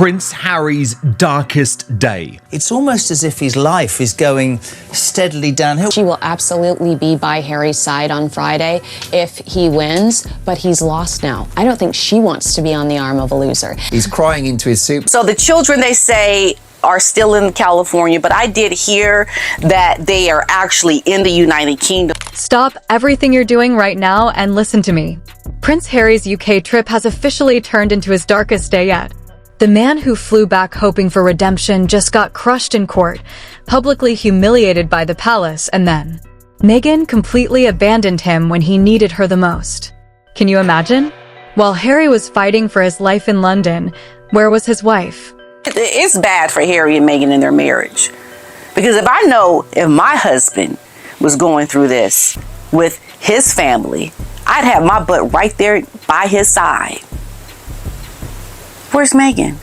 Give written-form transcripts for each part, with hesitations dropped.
Prince Harry's darkest day. It's almost as if his life is going steadily downhill. She will absolutely be by Harry's side on Friday if he wins, but he's lost now. I don't think she wants to be on the arm of a loser. He's crying into his soup. So the children, they say, are still in California, but I did hear that they are actually in the United Kingdom. Stop everything you're doing right now and listen to me. Prince Harry's UK trip has officially turned into his darkest day yet. The man who flew back hoping for redemption just got crushed in court, publicly humiliated by the palace, and then Meghan completely abandoned him when he needed her the most. Can you imagine? While Harry was fighting for his life in London, where was his wife? It's bad for Harry and Meghan in their marriage. Because if my husband was going through this with his family, I'd have my butt right there by his side. Where's Meghan?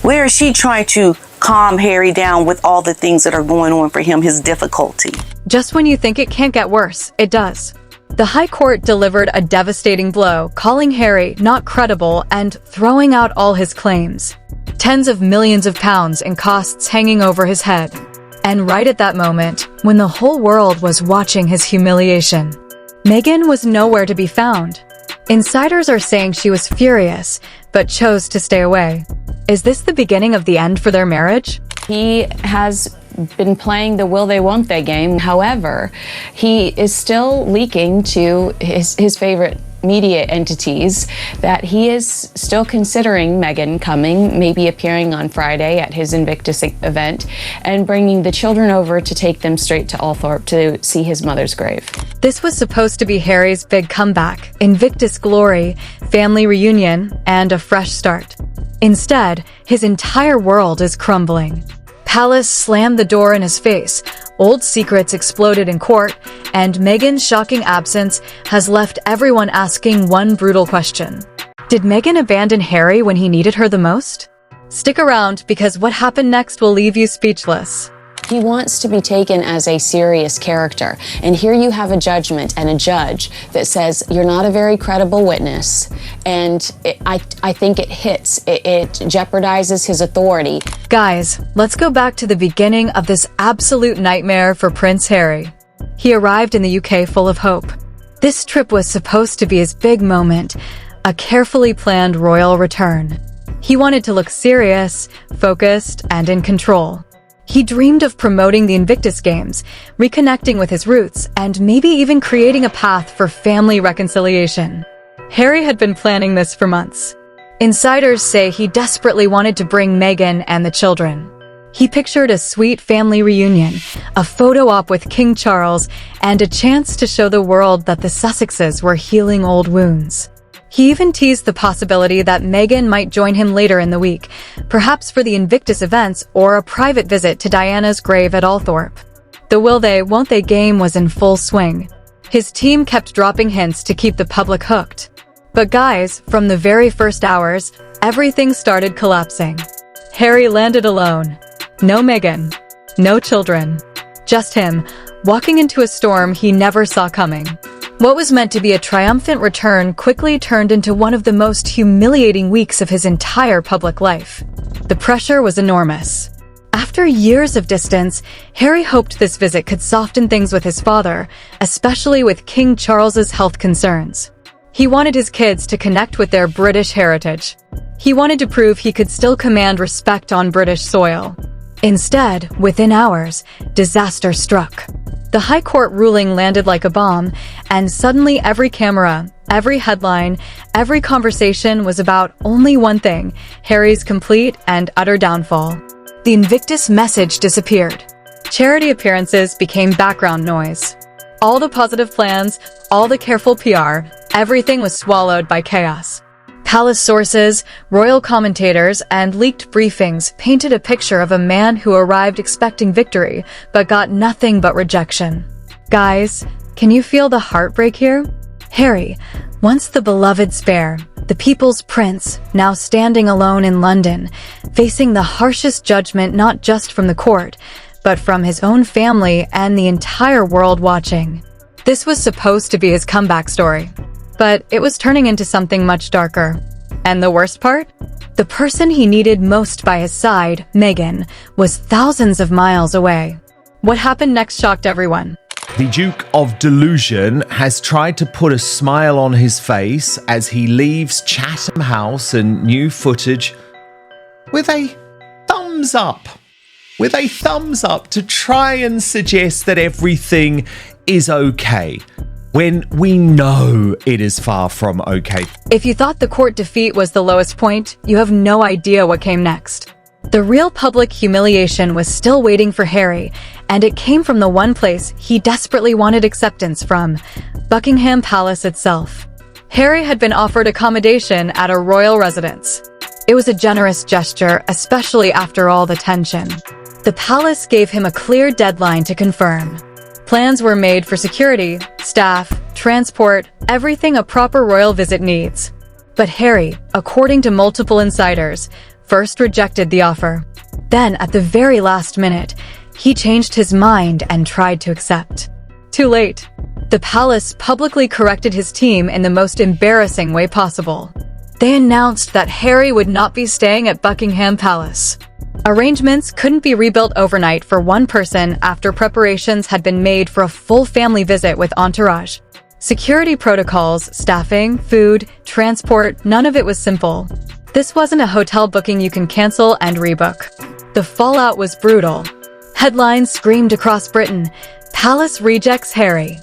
Where is she trying to calm Harry down with all the things that are going on for him, his difficulty? Just when you think it can't get worse, it does. The High Court delivered a devastating blow, calling Harry not credible and throwing out all his claims. Tens of millions of pounds in costs hanging over his head. And right at that moment, when the whole world was watching his humiliation, Meghan was nowhere to be found. Insiders are saying she was furious, but chose to stay away. Is this the beginning of the end for their marriage? He has been playing the will they won't they game. However, he is still leaking to his favorite media entities that he is still considering Meghan coming, maybe appearing on Friday at his Invictus event, and bringing the children over to take them straight to Althorpe to see his mother's grave. This was supposed to be Harry's big comeback, Invictus glory, family reunion, and a fresh start. Instead, his entire world is crumbling. Palace slammed the door in his face, old secrets exploded in court, and Meghan's shocking absence has left everyone asking one brutal question. Did Meghan abandon Harry when he needed her the most? Stick around, because what happened next will leave you speechless. He wants to be taken as a serious character. And here you have a judgment and a judge that says you're not a very credible witness. And I think it hits. It jeopardizes his authority. Guys, let's go back to the beginning of this absolute nightmare for Prince Harry. He arrived in the UK full of hope. This trip was supposed to be his big moment, a carefully planned royal return. He wanted to look serious, focused, and in control. He dreamed of promoting the Invictus Games, reconnecting with his roots, and maybe even creating a path for family reconciliation. Harry had been planning this for months. Insiders say he desperately wanted to bring Meghan and the children. He pictured a sweet family reunion, a photo op with King Charles, and a chance to show the world that the Sussexes were healing old wounds. He even teased the possibility that Meghan might join him later in the week, perhaps for the Invictus events or a private visit to Diana's grave at Althorpe. The will they, won't they game was in full swing. His team kept dropping hints to keep the public hooked. But guys, from the very first hours, everything started collapsing. Harry landed alone. No Meghan. No children. Just him, walking into a storm he never saw coming. What was meant to be a triumphant return quickly turned into one of the most humiliating weeks of his entire public life. The pressure was enormous. After years of distance, Harry hoped this visit could soften things with his father, especially with King Charles's health concerns. He wanted his kids to connect with their British heritage. He wanted to prove he could still command respect on British soil. Instead, within hours, disaster struck. The High Court ruling landed like a bomb, and suddenly every camera, every headline, every conversation was about only one thing: Harry's complete and utter downfall. The Invictus message disappeared. Charity appearances became background noise. All the positive plans, all the careful PR, everything was swallowed by chaos. Palace sources, royal commentators, and leaked briefings painted a picture of a man who arrived expecting victory, but got nothing but rejection. Guys, can you feel the heartbreak here? Harry, once the beloved spare, the people's prince, now standing alone in London, facing the harshest judgment not just from the court, but from his own family and the entire world watching. This was supposed to be his comeback story. But it was turning into something much darker. And the worst part? The person he needed most by his side, Meghan, was thousands of miles away. What happened next shocked everyone. The Duke of Delusion has tried to put a smile on his face as he leaves Chatham House and new footage with a thumbs up. With a thumbs up to try and suggest that everything is okay, when we know it is far from okay. If you thought the court defeat was the lowest point, you have no idea what came next. The real public humiliation was still waiting for Harry, and it came from the one place he desperately wanted acceptance from, Buckingham Palace itself. Harry had been offered accommodation at a royal residence. It was a generous gesture, especially after all the tension. The palace gave him a clear deadline to confirm. Plans were made for security, staff, transport, everything a proper royal visit needs. But Harry, according to multiple insiders, first rejected the offer. Then, at the very last minute, he changed his mind and tried to accept. Too late. The palace publicly corrected his team in the most embarrassing way possible. They announced that Harry would not be staying at Buckingham Palace. Arrangements couldn't be rebuilt overnight for one person after preparations had been made for a full family visit with entourage. Security protocols, staffing, food, transport, none of it was simple. This wasn't a hotel booking you can cancel and rebook. The fallout was brutal. Headlines screamed across Britain, "Palace rejects Harry."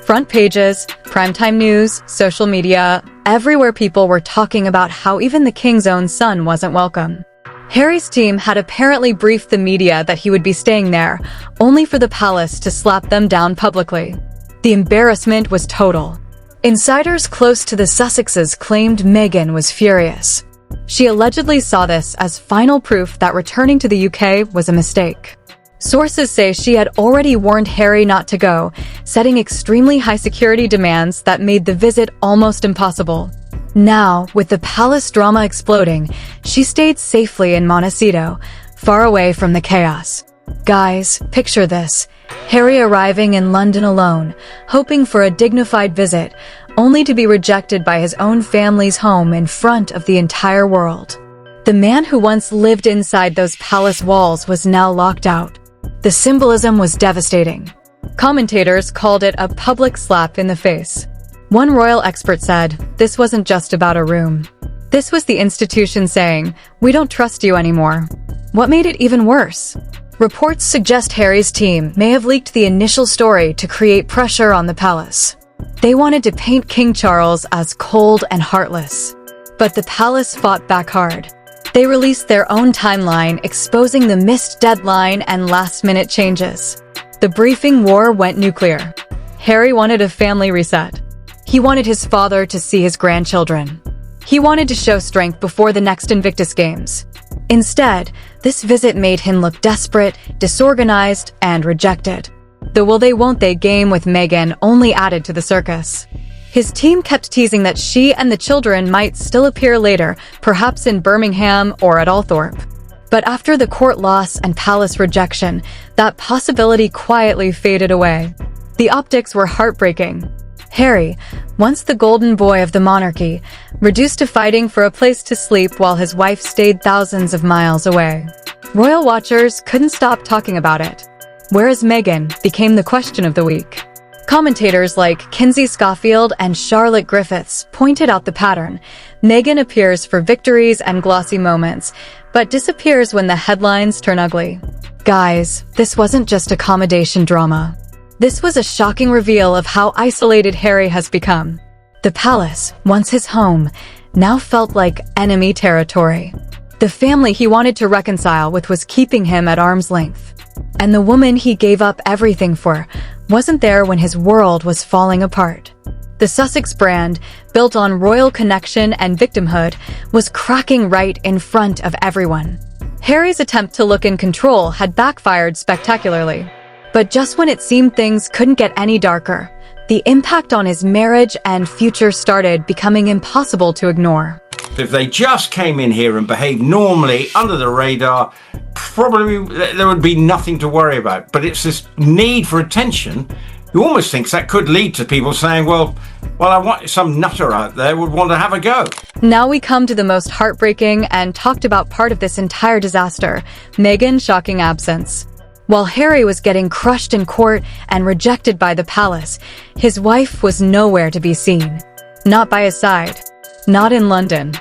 Front pages, primetime news, social media, everywhere people were talking about how even the king's own son wasn't welcome. Harry's team had apparently briefed the media that he would be staying there, only for the palace to slap them down publicly. The embarrassment was total. Insiders close to the Sussexes claimed Meghan was furious. She allegedly saw this as final proof that returning to the UK was a mistake. Sources say she had already warned Harry not to go, setting extremely high security demands that made the visit almost impossible. Now, with the palace drama exploding, she stayed safely in Montecito, far away from the chaos. Guys, picture this. Harry arriving in London alone, hoping for a dignified visit, only to be rejected by his own family's home in front of the entire world. The man who once lived inside those palace walls was now locked out. The symbolism was devastating. Commentators called it a public slap in the face. One royal expert said, this wasn't just about a room. This was the institution saying, we don't trust you anymore. What made it even worse? Reports suggest Harry's team may have leaked the initial story to create pressure on the palace. They wanted to paint King Charles as cold and heartless. But the palace fought back hard. They released their own timeline, exposing the missed deadline and last-minute changes. The briefing war went nuclear. Harry wanted a family reset. He wanted his father to see his grandchildren. He wanted to show strength before the next Invictus Games. Instead, this visit made him look desperate, disorganized, and rejected. The will they won't they game with Meghan only added to the circus. His team kept teasing that she and the children might still appear later, perhaps in Birmingham or at Althorpe. But after the court loss and palace rejection, that possibility quietly faded away. The optics were heartbreaking. Harry, once the golden boy of the monarchy, reduced to fighting for a place to sleep while his wife stayed thousands of miles away. Royal watchers couldn't stop talking about it. Where is Meghan became the question of the week. Commentators like Kinsey Schofield and Charlotte Griffiths pointed out the pattern. Meghan appears for victories and glossy moments, but disappears when the headlines turn ugly. Guys, this wasn't just accommodation drama. This was a shocking reveal of how isolated Harry has become. The palace, once his home, now felt like enemy territory. The family he wanted to reconcile with was keeping him at arm's length. And the woman he gave up everything for wasn't there when his world was falling apart. The Sussex brand, built on royal connection and victimhood, was cracking right in front of everyone. Harry's attempt to look in control had backfired spectacularly. But just when it seemed things couldn't get any darker, the impact on his marriage and future started becoming impossible to ignore. If they just came in here and behaved normally under the radar, probably there would be nothing to worry about. But it's this need for attention You almost think that could lead to people saying, well, I want some nutter out there would want to have a go. Now we come to the most heartbreaking and talked about part of this entire disaster, Meghan's shocking absence. While Harry was getting crushed in court and rejected by the palace, his wife was nowhere to be seen. Not by his side. Not in London.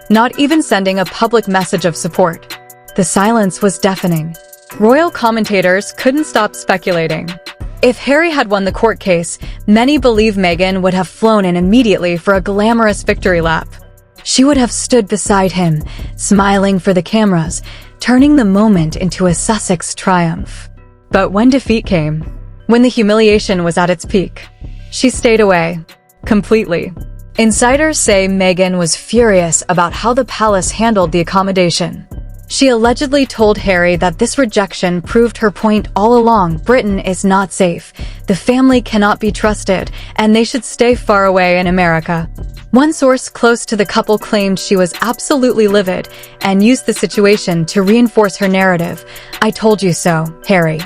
Not even sending a public message of support. The silence was deafening. Royal commentators couldn't stop speculating. If Harry had won the court case, many believe Meghan would have flown in immediately for a glamorous victory lap. She would have stood beside him, smiling for the cameras, turning the moment into a Sussex triumph. But when defeat came, when the humiliation was at its peak, she stayed away. Completely. Insiders say Meghan was furious about how the palace handled the accommodation. She allegedly told Harry that this rejection proved her point all along: Britain is not safe, the family cannot be trusted, and they should stay far away in America. One source close to the couple claimed she was absolutely livid and used the situation to reinforce her narrative. "I told you so, Harry.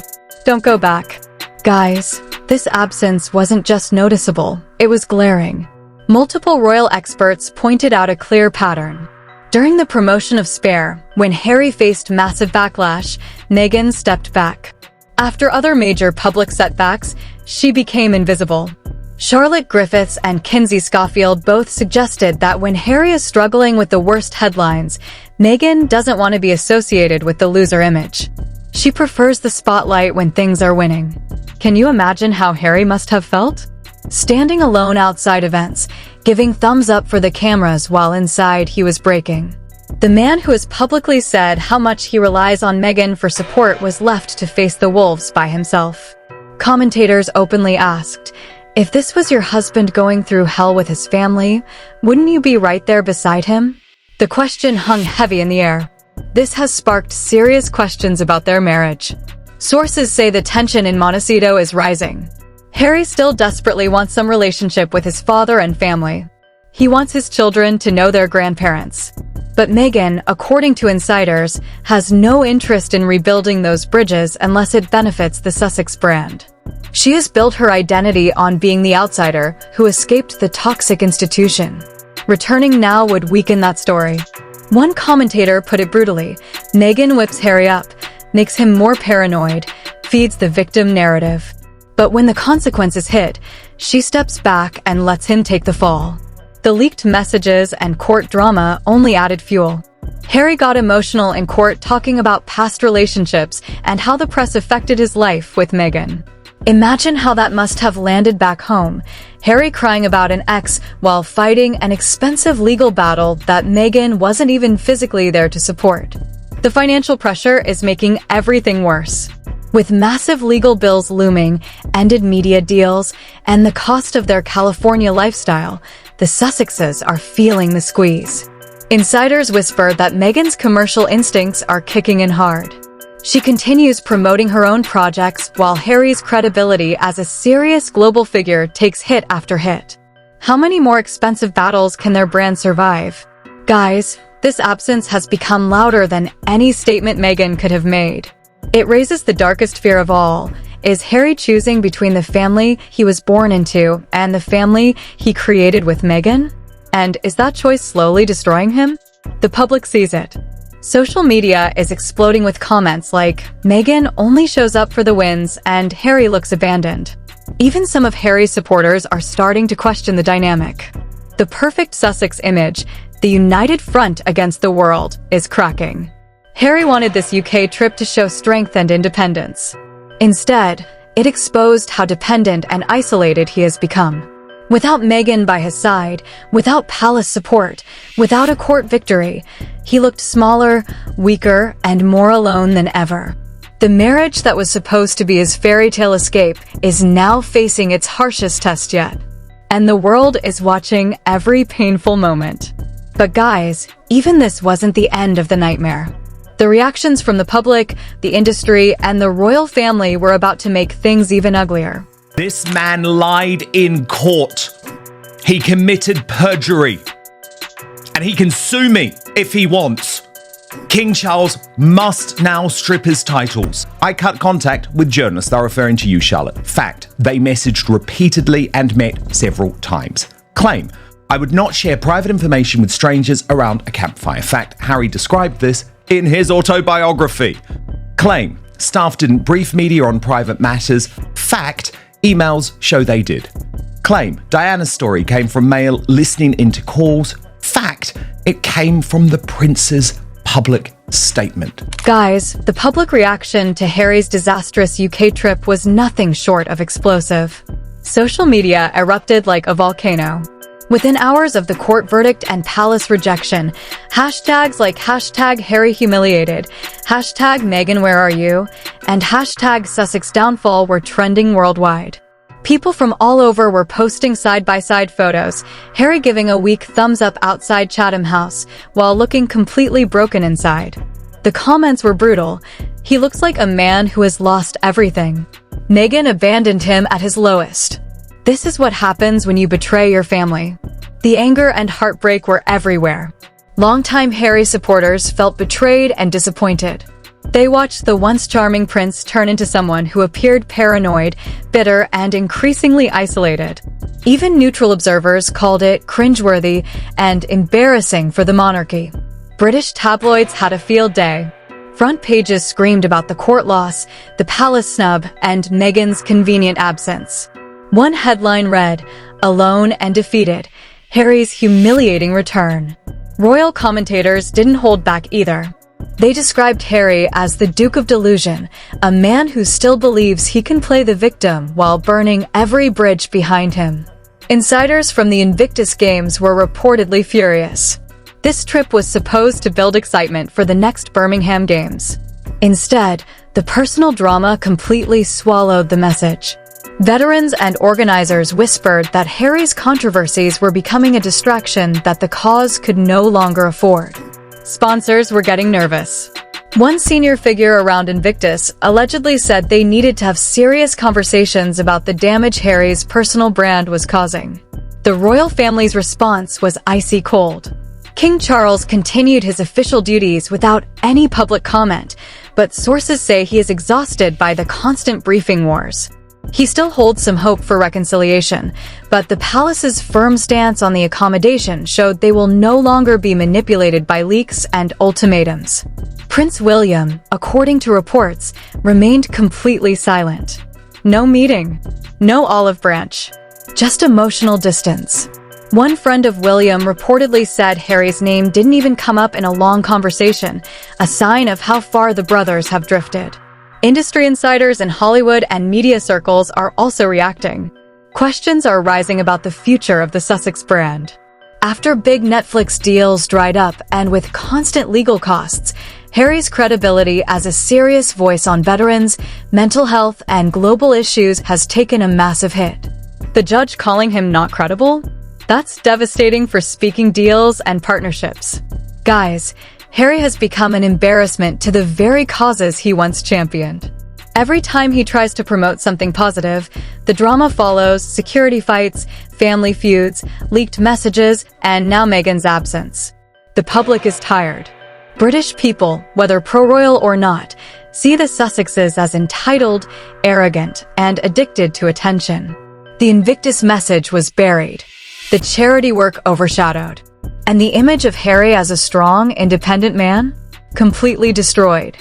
Don't go back." Guys, this absence wasn't just noticeable, it was glaring. Multiple royal experts pointed out a clear pattern. During the promotion of Spare, when Harry faced massive backlash, Meghan stepped back. After other major public setbacks, she became invisible. Charlotte Griffiths and Kinsey Schofield both suggested that when Harry is struggling with the worst headlines, Meghan doesn't want to be associated with the loser image. She prefers the spotlight when things are winning. Can you imagine how Harry must have felt? Standing alone outside events, giving thumbs up for the cameras while inside he was breaking. The man who has publicly said how much he relies on Meghan for support was left to face the wolves by himself. Commentators openly asked, if this was your husband going through hell with his family, wouldn't you be right there beside him? The question hung heavy in the air. This has sparked serious questions about their marriage. Sources say the tension in Montecito is rising. Harry still desperately wants some relationship with his father and family. He wants his children to know their grandparents. But Meghan, according to insiders, has no interest in rebuilding those bridges unless it benefits the Sussex brand. She has built her identity on being the outsider who escaped the toxic institution. Returning now would weaken that story. One commentator put it brutally: Meghan whips Harry up, makes him more paranoid, feeds the victim narrative. But when the consequences hit, she steps back and lets him take the fall. The leaked messages and court drama only added fuel. Harry got emotional in court talking about past relationships and how the press affected his life with Meghan. Imagine how that must have landed back home, Harry crying about an ex while fighting an expensive legal battle that Meghan wasn't even physically there to support. The financial pressure is making everything worse. With massive legal bills looming, ended media deals, and the cost of their California lifestyle, the Sussexes are feeling the squeeze. Insiders whisper that Meghan's commercial instincts are kicking in hard. She continues promoting her own projects while Harry's credibility as a serious global figure takes hit after hit. How many more expensive battles can their brand survive? Guys, this absence has become louder than any statement Meghan could have made. It raises the darkest fear of all. Is Harry choosing between the family he was born into and the family he created with Meghan? And is that choice slowly destroying him? The public sees it. Social media is exploding with comments like, Meghan only shows up for the wins and Harry looks abandoned. Even some of Harry's supporters are starting to question the dynamic. The perfect Sussex image, the united front against the world, is cracking. Harry wanted this UK trip to show strength and independence. Instead, it exposed how dependent and isolated he has become. Without Meghan by his side, without palace support, without a court victory, he looked smaller, weaker, and more alone than ever. The marriage that was supposed to be his fairy tale escape is now facing its harshest test yet. And the world is watching every painful moment. But guys, even this wasn't the end of the nightmare. The reactions from the public, the industry, and the royal family were about to make things even uglier. This man lied in court. He committed perjury. And he can sue me if he wants. King Charles must now strip his titles. I cut contact with journalists. They're referring to you, Charlotte. Fact, they messaged repeatedly and met several times. Claim, I would not share private information with strangers around a campfire. Fact, Harry described this in his autobiography. Claim, staff didn't brief media on private matters. Fact, emails show they did. Claim, Diana's story came from Mail listening into calls. Fact, it came from the prince's public statement. Guys, the public reaction to Harry's disastrous UK trip was nothing short of explosive. Social media erupted like a volcano. Within hours of the court verdict and palace rejection, hashtags like hashtag Harry humiliated, hashtag Meghan where are you, and hashtag Sussex downfall were trending worldwide. People from all over were posting side-by-side photos, Harry giving a weak thumbs up outside Chatham House, while looking completely broken inside. The comments were brutal. He looks like a man who has lost everything. Meghan abandoned him at his lowest. This is what happens when you betray your family. The anger and heartbreak were everywhere. Longtime Harry supporters felt betrayed and disappointed. They watched the once charming prince turn into someone who appeared paranoid, bitter, and increasingly isolated. Even neutral observers called it cringeworthy and embarrassing for the monarchy. British tabloids had a field day. Front pages screamed about the court loss, the palace snub, and Meghan's convenient absence. One headline read, "Alone and defeated, Harry's humiliating return." Royal commentators didn't hold back either. They described Harry as the Duke of Delusion, a man who still believes he can play the victim while burning every bridge behind him. Insiders from the Invictus Games were reportedly furious. This trip was supposed to build excitement for the next Birmingham Games. Instead, the personal drama completely swallowed the message. Veterans and organizers whispered that Harry's controversies were becoming a distraction that the cause could no longer afford. Sponsors were getting nervous. One senior figure around Invictus allegedly said they needed to have serious conversations about the damage Harry's personal brand was causing. The royal family's response was icy cold. King Charles continued his official duties without any public comment, but sources say he is exhausted by the constant briefing wars. He still holds some hope for reconciliation, but the palace's firm stance on the accommodation showed they will no longer be manipulated by leaks and ultimatums. Prince William, according to reports, remained completely silent. No meeting, no olive branch, just emotional distance. One friend of William reportedly said Harry's name didn't even come up in a long conversation, a sign of how far the brothers have drifted. Industry insiders in Hollywood and media circles are also reacting. Questions are rising about the future of the Sussex brand. After big Netflix deals dried up and with constant legal costs, Harry's credibility as a serious voice on veterans, mental health, and global issues has taken a massive hit. The judge calling him not credible? That's devastating for speaking deals and partnerships. Guys, Harry has become an embarrassment to the very causes he once championed. Every time he tries to promote something positive, the drama follows: security fights, family feuds, leaked messages, and now Meghan's absence. The public is tired. British people, whether pro-royal or not, see the Sussexes as entitled, arrogant, and addicted to attention. The Invictus message was buried. The charity work overshadowed. And the image of Harry as a strong, independent man? Completely destroyed.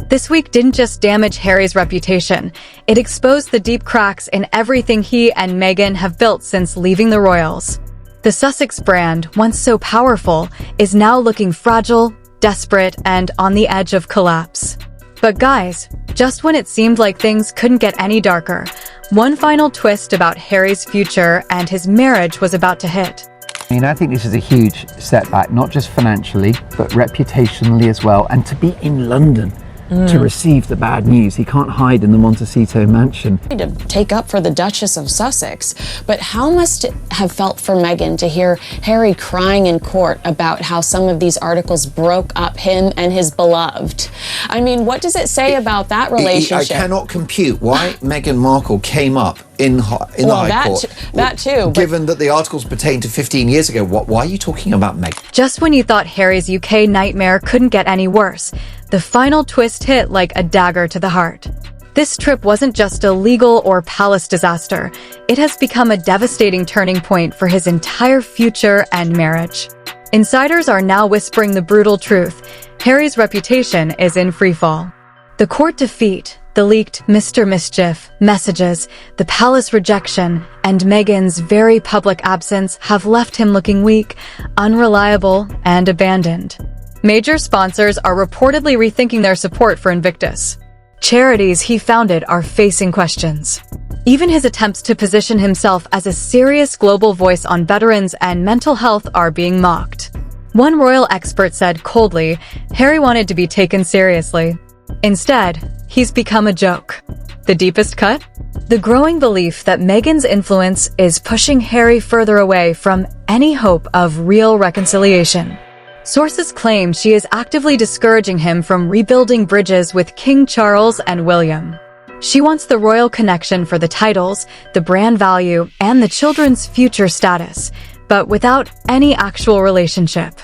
This week didn't just damage Harry's reputation, it exposed the deep cracks in everything he and Meghan have built since leaving the royals. The Sussex brand, once so powerful, is now looking fragile, desperate, and on the edge of collapse. But guys, just when it seemed like things couldn't get any darker, one final twist about Harry's future and his marriage was about to hit. I think this is a huge setback, not just financially, but reputationally as well. And to be in London to receive the bad news. He can't hide in the Montecito mansion. To take up for the Duchess of Sussex, but how must it have felt for Meghan to hear Harry crying in court about how some of these articles broke up him and his beloved? I mean, what does it say about that relationship? I cannot compute why Meghan Markle came up in the High Court. That too. Given that the articles pertain to 15 years ago, why are you talking about Meghan? Just when you thought Harry's UK nightmare couldn't get any worse, the final twist hit like a dagger to the heart. This trip wasn't just a legal or palace disaster. It has become a devastating turning point for his entire future and marriage. Insiders are now whispering the brutal truth. Harry's reputation is in freefall. The court defeat, the leaked Mr. Mischief messages, the palace rejection, and Meghan's very public absence have left him looking weak, unreliable, and abandoned. Major sponsors are reportedly rethinking their support for Invictus. Charities he founded are facing questions. Even his attempts to position himself as a serious global voice on veterans and mental health are being mocked. One royal expert said coldly, Harry wanted to be taken seriously. Instead, he's become a joke. The deepest cut? The growing belief that Meghan's influence is pushing Harry further away from any hope of real reconciliation. Sources claim she is actively discouraging him from rebuilding bridges with King Charles and William. She wants the royal connection for the titles, the brand value, and the children's future status, but without any actual relationship.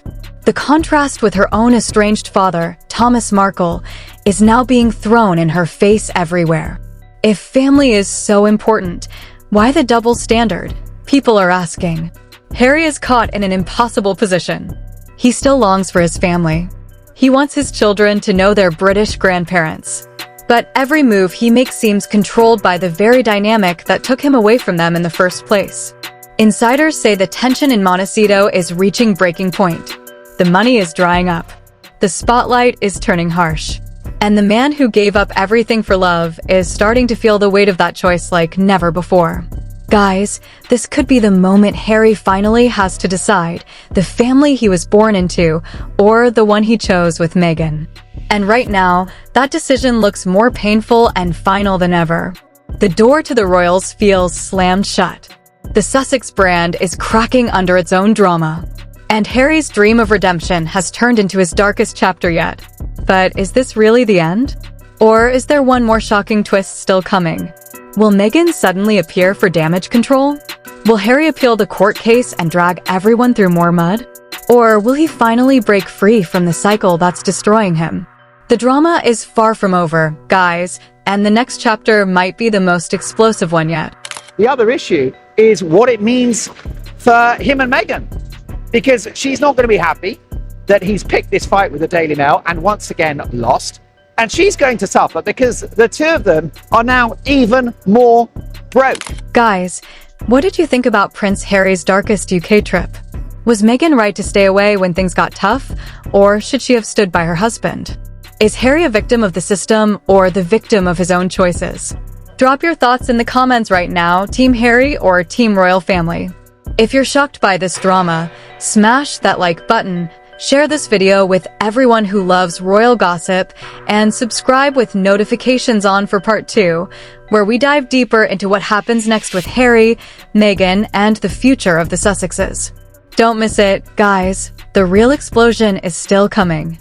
The contrast with her own estranged father, Thomas Markle, is now being thrown in her face everywhere. If family is so important, why the double standard? People are asking. Harry is caught in an impossible position. He still longs for his family. He wants his children to know their British grandparents. But every move he makes seems controlled by the very dynamic that took him away from them in the first place. Insiders say the tension in Montecito is reaching breaking point. The money is drying up. The spotlight is turning harsh. And the man who gave up everything for love is starting to feel the weight of that choice like never before. Guys, this could be the moment Harry finally has to decide the family he was born into or the one he chose with Meghan. And right now, that decision looks more painful and final than ever. The door to the royals feels slammed shut. The Sussex brand is cracking under its own drama. And Harry's dream of redemption has turned into his darkest chapter yet. But is this really the end? Or is there one more shocking twist still coming? Will Meghan suddenly appear for damage control? Will Harry appeal the court case and drag everyone through more mud? Or will he finally break free from the cycle that's destroying him? The drama is far from over, guys, and the next chapter might be the most explosive one yet. The other issue is what it means for him and Meghan, because she's not going to be happy that he's picked this fight with the Daily Mail and once again lost. And she's going to suffer because the two of them are now even more broke. Guys, what did you think about Prince Harry's darkest UK trip? Was Meghan right to stay away when things got tough, or should she have stood by her husband? Is Harry a victim of the system or the victim of his own choices? Drop your thoughts in the comments right now, Team Harry or Team Royal Family. If you're shocked by this drama, smash that like button, share this video with everyone who loves royal gossip, and subscribe with notifications on for part 2, where we dive deeper into what happens next with Harry, Meghan, and the future of the Sussexes. Don't miss it, guys. The real explosion is still coming.